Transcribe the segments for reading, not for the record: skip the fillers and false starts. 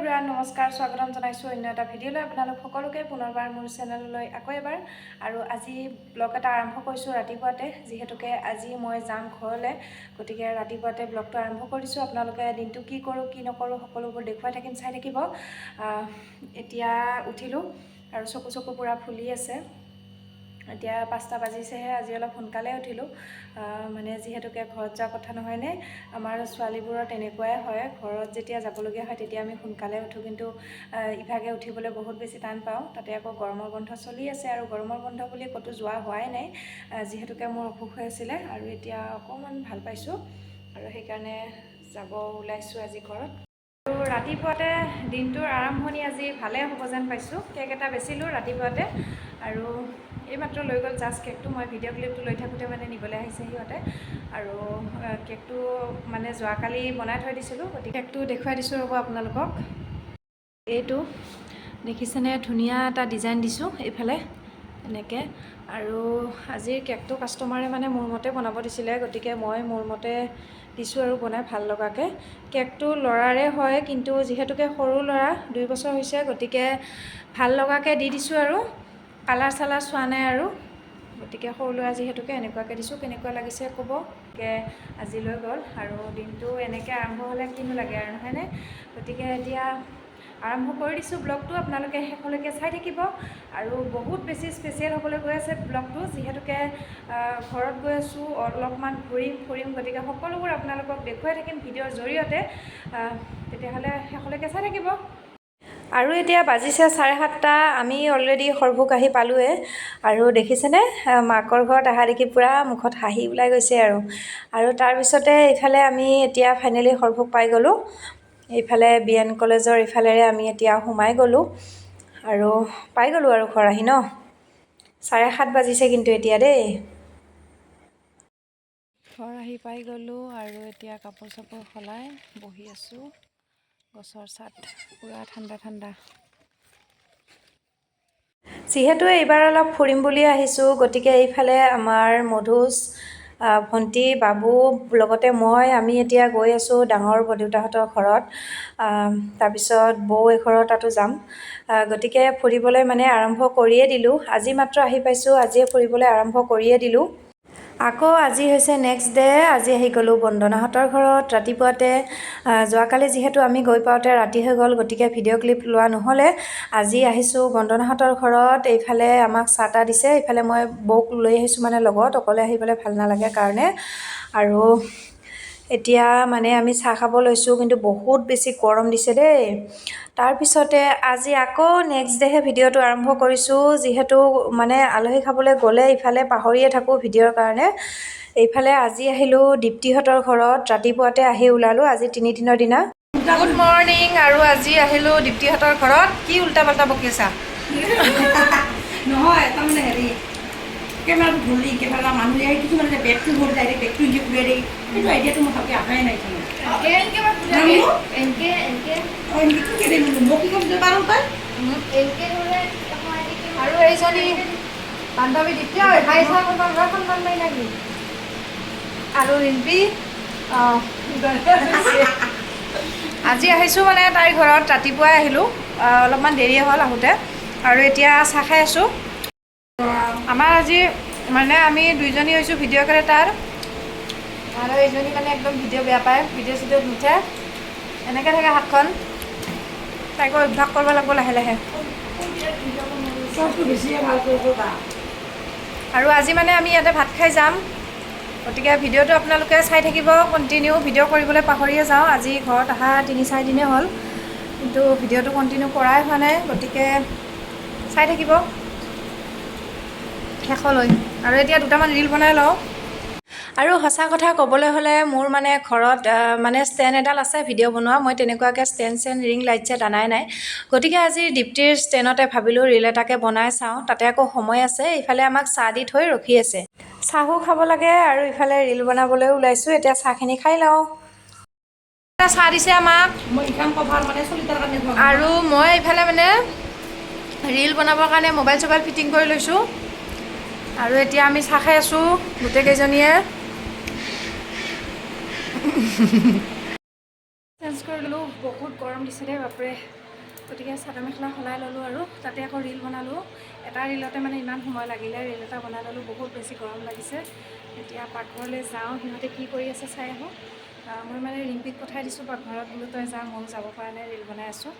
Everyone নমস্কাৰ স্বাগতম জনাইছো অন্য এটা ভিডিঅ'লৈ আপোনালোক সকলোকে পুনৰবাৰ মোৰ চেনেললৈ আকৌ এবাৰ আৰু আজি ব্লগ এটা আৰম্ভ কৰিছো ৰাতিপুৱাতে যিহেতুকে আজি মই যাম ঘৰলৈ গতিকে ৰাতিপুৱাতে ব্লগটো আৰম্ভ কৰিছো আপোনালোকে দিনটো কি কৰো কি নকৰো সকলোবোৰ দেখুৱাই থাকিম চাই থাকিব এতিয়া উঠিলো আৰু চকু পুৰা ফুলি আছে এতিয়া 5টা বাজিছেহে আজি অলপ সোনকালে উঠিলো মানে যিহেতুকে ঘৰত যোৱা কথা নহয় নে আমাৰ ছোৱালীবোৰৰ তেনেকুৱাই হয় ঘৰত যেতিয়া যাবলগীয়া হয় তেতিয়া আমি সোনকালে উঠো কিন্তু ইভাগে উঠিবলৈ বহুত বেছি টান পাওঁ তাতে আকৌ গৰমৰ বন্ধ চলি আছে আৰু গৰমৰ বন্ধ বুলি কতো যোৱা হোৱাই নাই যিহেতুকে মোৰ অসুখ হৈ আছিল আৰু এতিয়া অকমান ভাল পাইছো আৰু সেইকাৰণে যাব ওলাইছো আজি ঘৰত আৰু ৰাতিপুৱাতে দিনটোৰ আৰম্ভণি আজি ভালে হ'ব যেন পাইছো কেক এটা বেচিলো ৰাতিপুৱাতে আৰু এইমাত্ৰ লৈ গ'ল জাষ্ট কেকটো মই ভিডিঅ' ক্লিপটো লৈ থাকোঁতে মানে নিবলৈ আহিছে সিহঁতে আৰু কেকটো মানে যোৱাকালি বনাই থৈ দিছিলোঁ গতিকে কেকটো দেখুৱাই দিছোঁ ৰ'ব আপোনালোকক এইটো দেখিছেনে ধুনীয়া এটা ডিজাইন দিছোঁ এইফালে এনেকৈ আৰু আজিৰ কেকটো কাষ্টমাৰে মানে মোৰ মতে বনাব দিছিলে গতিকে মই মোৰ মতে দিছোঁ আৰু বনাই ভাল লগাকৈ কেকটো ল'ৰাৰে হয় কিন্তু যিহেতুকে সৰু ল'ৰা 2 বছৰ হৈছে গতিকে ভাল লগাকৈ দি দিছোঁ আৰু কালাৰ চালাৰ চোৱা নাই আৰু গতিকে সৰু ল'ৰা যিহেতুকে এনেকুৱাকৈ দিছোঁ কেনেকুৱা লাগিছে ক'ব আজি লৈ গ'ল আৰু দিনটো এনেকৈ আৰম্ভ হ'লে কিনো লাগে আৰু নহয়নে গতিকে এতিয়া আৰম্ভ কৰি দিছোঁ ব্লগটো আপোনালোকে শেষলৈকে চাই থাকিব আৰু বহুত বেছি স্পেচিয়েল হ'বলৈ গৈ আছে ব্লগটো যিহেতুকে ঘৰত গৈ আছোঁ অলপমান ফুৰিম গতিকে সকলোবোৰ আপোনালোকক দেখুৱাই থাকিম ভিডিঅ'ৰ জৰিয়তে তেতিয়াহ'লে শেষলৈকে চাই থাকিব আৰু এতিয়া বাজিছে 7:30 আমি অলৰেডি সৰভোগ আহি পালোৱে আৰু দেখিছেনে মাকৰ ঘৰত আহা দেখি পুৰা মুখত হাঁহি ওলাই গৈছে আৰু তাৰপিছতে ইফালে আমি এতিয়া ফাইনেলি সৰভোগ পাই গ'লোঁ এইফালে বিএন কলেজৰ ইফালেৰে আমি এতিয়া সোমাই গ'লোঁ আৰু পাই গ'লোঁ আৰু ঘৰ আহি ন 7:30 বাজিছে কিন্তু এতিয়া দেই ঘৰ আহি পাই গ'লোঁ আৰু এতিয়া কাপোৰ চাপোৰ সলাই বহি আছোঁ গছৰ ছাট পুৰা ঠাণ্ডা যিহেতু এইবাৰ অলপ ফুৰিম বুলি আহিছোঁ গতিকে এইফালে আমাৰ মধুজ ভণ্টি বাবু লগতে আমি এতিয়া গৈ আছোঁ ডাঙৰ বৰদেউতাহঁতৰ ঘৰত তাৰপিছত বৌ এঘৰৰ তাতো যাম গতিকে ফুৰিবলৈ মানে আৰম্ভ কৰিয়ে দিলোঁ আজি মাত্ৰ আহি পাইছোঁ আজিয়ে ফুৰিবলৈ আৰম্ভ কৰিয়ে দিলোঁ আকৌ আজি হৈছে নেক্সট ডে আজি আহি গ'লোঁ বন্দনাহঁতৰ ঘৰত ৰাতিপুৱাতে যোৱাকালি যিহেতু আমি গৈ পাওঁতে ৰাতি হৈ গ'ল গতিকে ভিডিঅ' ক্লিপ লোৱা নহ'লে আজি আহিছোঁ বন্দনাহঁতৰ ঘৰত এইফালে আমাক চাহ তাহ দিছে এইফালে মই বৌক লৈ আহিছোঁ মানে লগত অকলে আহিবলৈ ভাল নালাগে কাৰণে আৰু এতিয়া মানে আমি চাহ খাব লৈছোঁ কিন্তু বহুত বেছি গৰম দিছে দেই তাৰপিছতে আজি আকৌ নেক্সট ডেহে ভিডিঅ'টো আৰম্ভ কৰিছোঁ যিহেতু মানে আলহী খাবলৈ গ'লে ইফালে পাহৰিয়ে থাকোঁ ভিডিঅ'ৰ কাৰণে এইফালে আজি আহিলোঁ দীপ্তিহঁতৰ ঘৰত ৰাতিপুৱাতে আহি ওলালোঁ আজি 3 দিনৰ দিনা গুড মৰ্ণিং আৰু আজি আহিলোঁ দীপ্তিহঁতৰ ঘৰত কি উল্টা পাল্টা বকি আছা নহয় তাৰমানে হেৰি কেমেৰাটো ধৰি কেমেৰা মানুহে কিছুমানে যে বেগটো ধৰি যায় বেগটো যে ঘূৰাই দিয়ে সেইটো আইডিয়াটো মই ভালকৈ আহাই নাই আৰু এইজনী বান্ধৱী দীপ্তি ভাই চাহ সন্মান নাই নেকি আৰু ৰিম্পি আজি আহিছোঁ মানে তাইৰ ঘৰত ৰাতিপুৱাই আহিলোঁ অলপমান দেৰিয়ে হ'ল আহোঁতে আৰু এতিয়া চাহ খাই আছোঁ আমাৰ আজি মানে আমি দুইজনী হৈছোঁ ভিডিঅ' ক্ৰিয়েটাৰ আৰু এইজনী মানে একদম ভিডিঅ' বেয়া পায় ভিডিঅ' চিডিঅ'ত নুঠে এনেকৈ থাকে হাতখন তাইকো অভ্যাস কৰিব লাগিব লাহে লাহে আৰু আজি মানে আমি ইয়াতে ভাত খাই যাম গতিকে ভিডিঅ'টো আপোনালোকে চাই থাকিব কণ্টিনিউ ভিডিঅ' কৰিবলৈ পাহৰিয়ে যাওঁ আজি ঘৰত অহা 3-4 দিনেই হ'ল কিন্তু ভিডিঅ'টো কণ্টিনিউ কৰাই হোৱা নাই গতিকে চাই থাকিব শেষলৈ আৰু এতিয়া 2টামান ৰীল বনাই লওঁ আৰু সঁচা কথা ক'বলৈ হ'লে মোৰ মানে ঘৰত মানে ষ্টেণ্ড এডাল আছে ভিডিঅ' বনোৱা মই তেনেকুৱাকৈ ষ্টেণ্ড ৰিং লাইট ছেট আনাই নাই গতিকে আজি দীপ্তিৰ ষ্টেণ্ডতে ভাবিলোঁ ৰীল এটাকে বনাই চাওঁ তাতে আকৌ সময় আছে ইফালে আমাক চাহ দি থৈ ৰখি আছে চাহো খাব লাগে আৰু ইফালে ৰীল বনাবলৈ ওলাইছোঁ এতিয়া চাহখিনি খাই লওঁ চাহ দিছে আমাক আৰু মই ইফালে মানে ৰীল বনাবৰ কাৰণে মোবাইল চোবাইল ফিটিং কৰি লৈছোঁ আৰু এতিয়া আমি চাহ খাই আছোঁ গোটেইকেইজনীয়ে চেঞ্জ কৰি ল'লোঁ বহুত গৰম দিছে দেই বাপৰে। গতিকে চাদৰ মেখেলা সলাই ল'লোঁ আৰু তাতে আকৌ ৰীল বনালোঁ। এটা ৰীলতে মানে ইমান সময় লাগিলে, ৰীল এটা বনাই ল'লোঁ। বহুত বেছি গৰম লাগিছে। এতিয়া পাকঘৰলৈ যাওঁ, সিহঁতে কি কৰি আছে চাই আহোঁ। মই মানে ৰিম্পিক পঠাই দিছোঁ পাকঘৰত, বোলো তই যা, ময়ো যাব পৰা নাই, ৰীল বনাই আছোঁ।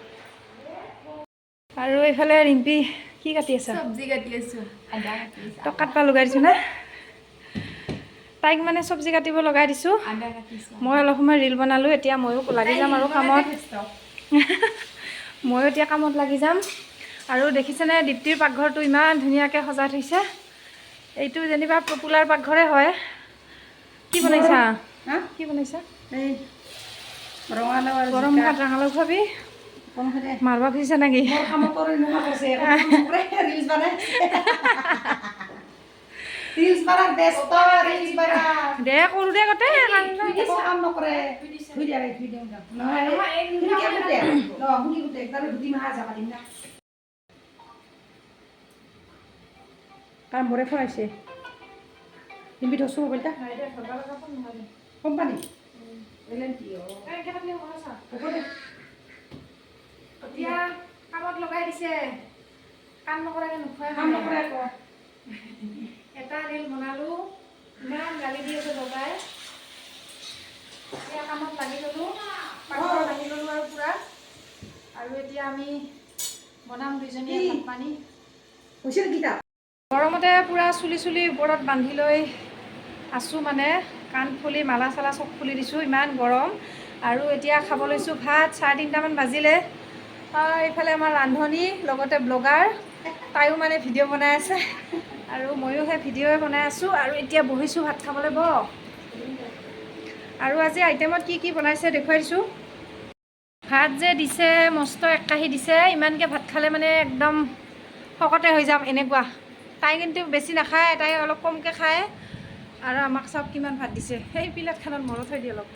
আৰু এইফালে ৰিম্পি কি কাটি আছা? চব্জি কাটি আছোঁ। আদা কাটি আছোঁ। তই কাটবা লগাই দিছোঁ না? তাইক মানে চব্জি কাটিব লগাই দিছোঁ। আদা কাটিছোঁ। মই অলপ সময় ৰীল বনালোঁ। এতিয়া ময়ো লাগি যাম আৰু কামত। ময়ো এতিয়া কামত লাগি যাম। আৰু দেখিছেনে দীপ্তিৰ পাকঘৰটো ইমান ধুনীয়াকৈ সজাই থৈছে। এইটো যেনিবা পপুলাৰ পাকঘৰে হয়। কি বনাইছা? কি বনাইছা? এই ৰঙালাও আৰু গৰম ভাত ৰঙালাও খুৱাবি? মাৰবা খুজিছা নেকি? মোৰ কামত কৰি নোহোৱা কৈছে। ৰিলছ বনাই ৰিলছ বনাত ব্যস্ত, ৰিলছ বনাত। দে কৰোঁ দে গোটেই একো কাম নকৰে। ধুই দিয়া, ধুই দিওঁ দে। নহয় শুনি গোটে একদম ধুতি মাহা যাবা দিম না। কাম বৰে ফৰাইছে। নিবি ধৰছোঁ মোবাইলটা। কোম্পানী এতিয়া কামত লগাই দিছে। কাম নকৰাকে নোখোৱাই কাম নকৰে আকৌ। এটা ৰীল বনালোঁ, ইমান গালি দি আছে লগাই। এতিয়া কামত লাগি ল'লোঁ, পাকঘৰত লাগি ল'লোঁ আৰু পূৰা। আৰু এতিয়া আমি বনাম দুইজনীয়ে ভাত পানী। গৰমতে পূৰা চুলি ওপৰত বান্ধি লৈ আছোঁ, মানে কাণ ফুলি মালা চালা চব খুলি দিছোঁ, ইমান গৰম। আৰু এতিয়া খাব লৈছোঁ ভাত। 3:30মান বাজিলে। এইফালে আমাৰ ৰান্ধনী লগতে ব্লগাৰ, তাইও মানে ভিডিঅ' বনাই আছে। আৰু ময়ো সেই ভিডিঅ'ই বনাই আছোঁ। আৰু এতিয়া বহিছোঁ ভাত খাবলৈ। আৰু আজি আইটেমত কি কি বনাইছে দেখুৱাই দিছোঁ। ভাত যে দিছে মস্ত এক কাঁহী দিছে। ইমানকৈ ভাত খালে মানে একদম শকতে হৈ যাম এনেকুৱা। তাই কিন্তু বেছি নাখায়, তাই অলপ কমকৈ খায়। আৰু আমাক চাওক কিমান ভাত দিছে। সেই প্লেটখনত মৰো থৈ দি অলপ।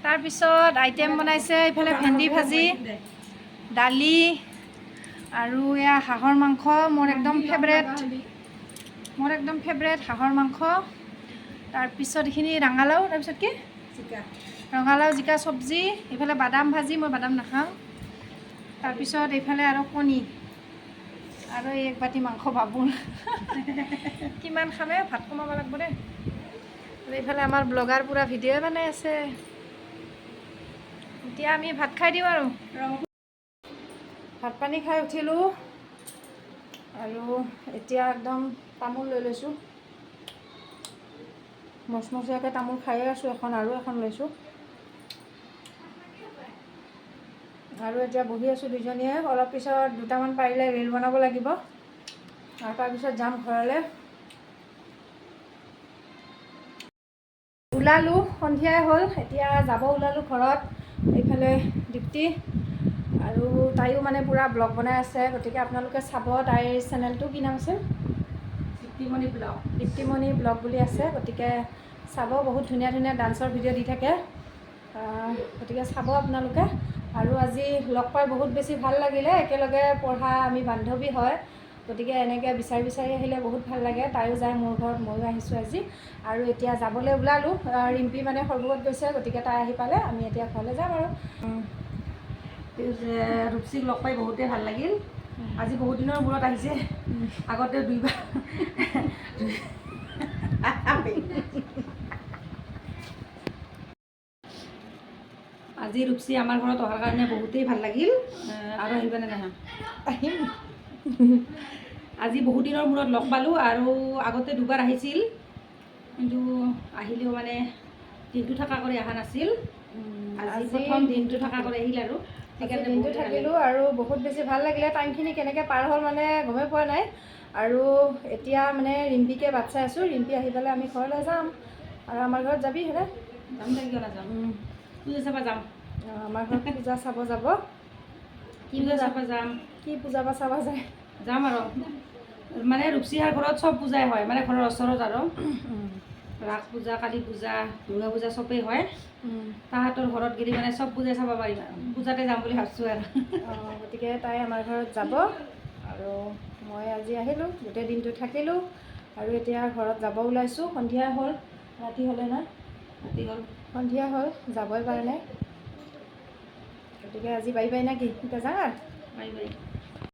তাৰপিছত আইটেম বনাইছে এইফালে ভেন্দি ভাজি, দালি আৰু এয়া হাঁহৰ মাংস, মোৰ একদম ফেভৰেট হাঁহৰ মাংস। তাৰপিছত এইখিনি ৰঙালাও, তাৰপিছত কি ৰঙালাও জিকা চব্জি, এইফালে বাদাম ভাজি, মই বাদাম নাখাওঁ। তাৰপিছত এইফালে আৰু কণী আৰু এক বাতি মাংস। বাবুৰ কিমান খামে, ভাত কমাব লাগিব দেই। আৰু এইফালে আমাৰ ব্লগাৰ পূৰা ভিডিঅ'ই বনাই আছে। এতিয়া আমি ভাত খাই দিওঁ আৰু। ভাত পানী খাই উঠিলোঁ আৰু এতিয়া একদম তামোল লৈ লৈছোঁ। মচমচীয়াকৈ তামোল খায়ে আছোঁ, আৰু এখন লৈছোঁ। আৰু এতিয়া বহি আছোঁ দুইজনীয়ে। অলপ পিছত 2টামান পাৰিলে ৰীল বনাব লাগিব। আৰু তাৰপিছত যাম ঘৰলৈ। ওলালোঁ, সন্ধিয়াই হ'ল। এতিয়া যাব ওলালোঁ ঘৰত। এইফালে দীপ্তি আৰু তাইও মানে পূৰা ব্লগ বনাই আছে। গতিকে আপোনালোকে চাব, তাইৰ চেনেলটো কি নাম আছিল? দীপ্তিমণি ব্লগ বুলি আছে। গতিকে চাব, বহুত ধুনীয়া ধুনীয়া ডান্সৰ ভিডিঅ' দি থাকে। গতিকে চাব আপোনালোকে। আৰু আজি লগ পাই বহুত বেছি ভাল লাগিলে। একেলগে পঢ়া আমি বান্ধৱী হয়। গতিকে এনেকৈ বিচাৰি আহিলে বহুত ভাল লাগে। তাইও যায় মোৰ ঘৰত, ময়ো আহিছোঁ আজি। আৰু এতিয়া যাবলৈ ওলালোঁ। ৰিম্পি মানে সৰ্বগত গৈছে, গতিকে তাই আহি পালে আমি এতিয়া ঘৰলৈ যাম আৰু। ৰূপসীক লগ পাই বহুতেই ভাল লাগিল। আজি বহুত দিনৰ মূৰত আহিছে। আগতে দুইবাৰ আজি ৰূপসী আমাৰ ঘৰত অহাৰ কাৰণে বহুতেই ভাল লাগিল। আৰু আহিবানে নাহা? আহিম। আজি বহুত দিনৰ মূৰত লগ পালোঁ। আৰু আগতে দুবাৰ আহিছিল, কিন্তু আহিলেও মানে দিনটো থকা কৰি অহা নাছিল। আজি প্ৰথম দিনটো থকা কৰি আহিল আৰু সেইকাৰণে দিনটো থাকিলোঁ আৰু বহুত বেছি ভাল লাগিলে। টাইমখিনি কেনেকৈ পাৰ হ'ল মানে গমেই পোৱা নাই। আৰু এতিয়া মানে ৰিম্পিকে বাট চাই আছোঁ। ৰিম্পি আহি পেলাই আমি ঘৰলৈ যাম। আৰু আমাৰ ঘৰত যাবি হয়নে? যাম দে, কিয় নাযাম। পূজা চাব যাম। আমাৰ ঘৰত পূজা চাব যাব। কি পূজা চাব যাম? কি পূজা বা চাব যায়? যাম আৰু মানে ৰূপসীহাৰ ঘৰত চব পূজাই হয়, মানে ঘৰৰ ওচৰত আৰু ৰাস পূজা, কালী পূজা, দুৰ্গা পূজা চবেই হয়। তাহাঁতৰ ঘৰত গেলি মানে চব পূজাই চাব পাৰিম আৰু পূজাতে যাম বুলি ভাবিছোঁ আৰু। গতিকে তাই আমাৰ ঘৰত যাব। আৰু মই আজি আহিলোঁ, গোটেই দিনটো থাকিলোঁ। আৰু এতিয়া ঘৰত যাব ওলাইছোঁ। সন্ধিয়া হ'ল, ৰাতি হ'লে না? ৰাতি হ'ল, সন্ধিয়া হ'ল, যাবই পৰা নাই। গতিকে আজি বাই বাই নে কি এতিয়া যাওঁ আৰু বাই বাই।